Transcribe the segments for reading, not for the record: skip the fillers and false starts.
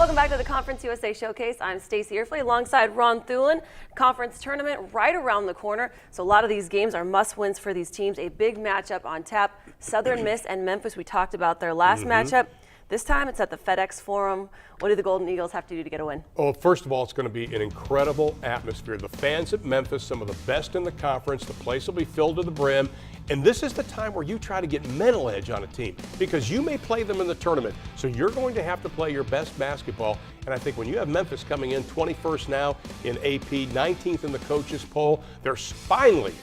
Welcome back to the Conference USA Showcase. I'm Stacey Erfley alongside Ron Thulin. Conference tournament right around the corner. So a lot of these games are must-wins for these teams. A big matchup on tap. Southern Miss and Memphis, we talked about their last matchup. This time it's at the FedEx Forum. What do the Golden Eagles have to do to get a win? Well, first of all, it's going to be an incredible atmosphere. The fans at Memphis, some of the best in the conference. The place will be filled to the brim. And this is the time where you try to get mental edge on a team because you may play them in the tournament. So you're going to have to play your best basketball. And I think when you have Memphis coming in 21st now in AP, 19th in the coaches poll, they're finally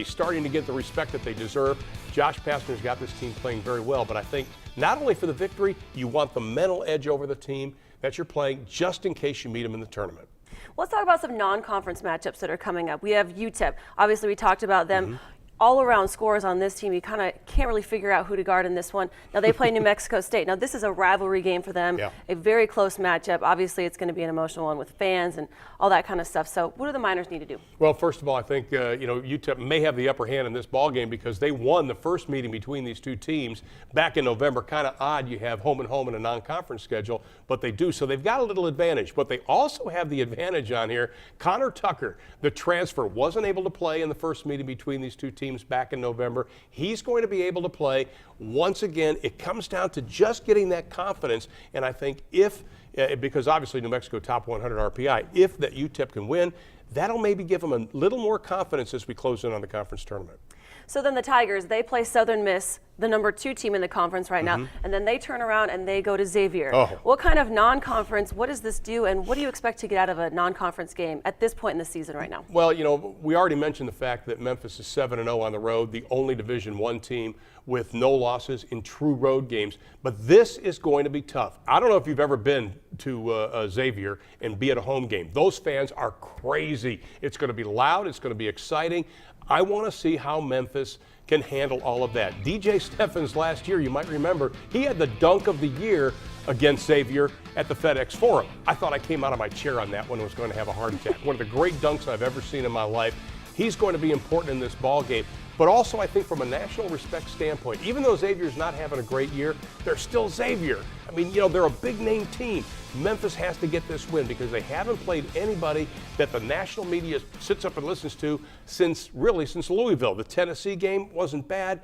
starting to get the respect that they deserve. Josh Pastner's got this team playing very well, but I think not only for the victory, you want the mental edge over the team that you're playing just in case you meet them in the tournament. Let's talk about some non-conference matchups that are coming up. We have UTEP. Obviously, we talked about them. All-around scores on this team. You kind of can't really figure out who to guard in this one. Now, they play New Mexico State. Now, this is a rivalry game for them, a very close matchup. Obviously, it's going to be an emotional one with fans and all that kind of stuff. So what do the Miners need to do? Well, first of all, I think UTEP may have the upper hand in this ball game because they won the first meeting between these two teams back in November. Kind of odd you have home and home in a non-conference schedule, but they do. So they've got a little advantage. But they also have the advantage on here. Connor Tucker, the transfer, wasn't able to play in the first meeting between these two teams back in November. He's going to be able to play. Once again, it comes down to just getting that confidence. And I think because obviously New Mexico top 100 RPI, if that UTEP can win, that'll maybe give them a little more confidence as we close in on the conference tournament. So then the Tigers, they play Southern Miss, the #2 team in the conference right now, and then they turn around and they go to Xavier. What kind of non-conference, what does this do, and what do you expect to get out of a non-conference game at this point in the season right now? Well, we already mentioned the fact that Memphis is 7-0 on the road, the only Division I team with no losses in true road games. But this is going to be tough. I don't know if you've ever been to Xavier and be at a home game. Those fans are crazy. It's going to be loud. It's going to be exciting. I want to see how Memphis can handle all of that. DJ Steffens last year, you might remember, he had the dunk of the year against Xavier at the FedEx Forum. I thought I came out of my chair on that one and was going to have a heart attack. One of the great dunks I've ever seen in my life. He's going to be important in this ball game. But also, I think from a national respect standpoint, even though Xavier's not having a great year, they're still Xavier. I mean, they're a big-name team. Memphis has to get this win because they haven't played anybody that the national media sits up and listens to since Louisville. The Tennessee game wasn't bad,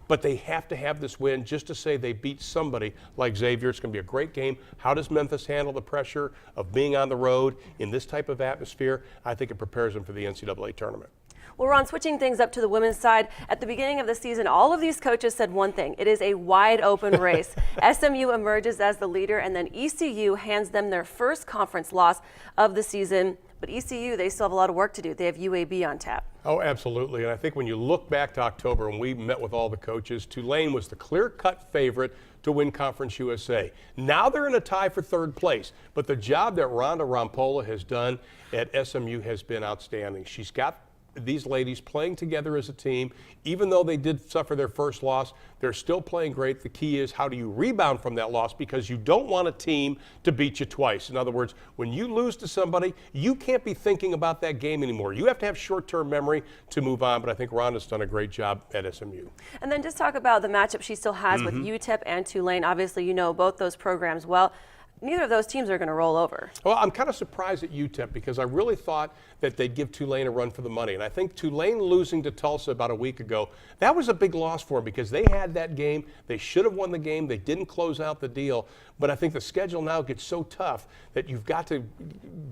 but they have to have this win just to say they beat somebody like Xavier. It's going to be a great game. How does Memphis handle the pressure of being on the road in this type of atmosphere? I think it prepares them for the NCAA tournament. Well, Ron, switching things up to the women's side, at the beginning of the season, all of these coaches said one thing. It is a wide open race. SMU emerges as the leader, and then ECU hands them their first conference loss of the season. But ECU, they still have a lot of work to do. They have UAB on tap. Oh, absolutely. And I think when you look back to October when we met with all the coaches, Tulane was the clear-cut favorite to win Conference USA. Now they're in a tie for third place. But the job that Rhonda Rampolla has done at SMU has been outstanding. She's got these ladies playing together as a team. Even though they did suffer their first loss, they're still playing great. The key is how do you rebound from that loss because you don't want a team to beat you twice. In other words, when you lose to somebody, you can't be thinking about that game anymore. You have to have short-term memory to move on, but I think Rhonda's done a great job at SMU. And then just talk about the matchup she still has with UTEP and Tulane. Obviously, you know both those programs well. Neither of those teams are going to roll over. Well, I'm kind of surprised at UTEP because I really thought that they'd give Tulane a run for the money. And I think Tulane losing to Tulsa about a week ago, that was a big loss for them because they had that game. They should have won the game. They didn't close out the deal. But I think the schedule now gets so tough that you've got to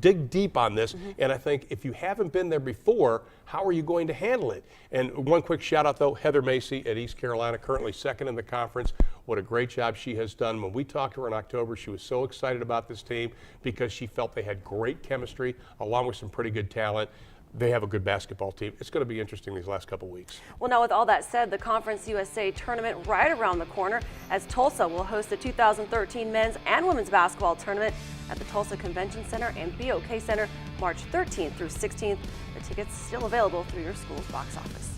dig deep on this. And I think if you haven't been there before, how are you going to handle it? And one quick shout out, though, Heather Macy at East Carolina, currently second in the conference. What a great job she has done. When we talked to her in October, she was so excited about this team because she felt they had great chemistry along with some pretty good talent. They have a good basketball team. It's going to be interesting these last couple weeks. Well, now with all that said, the Conference USA tournament right around the corner as Tulsa will host the 2013 men's and women's basketball tournament at the Tulsa Convention Center and BOK Center March 13th through 16th. The tickets still available through your school's box office.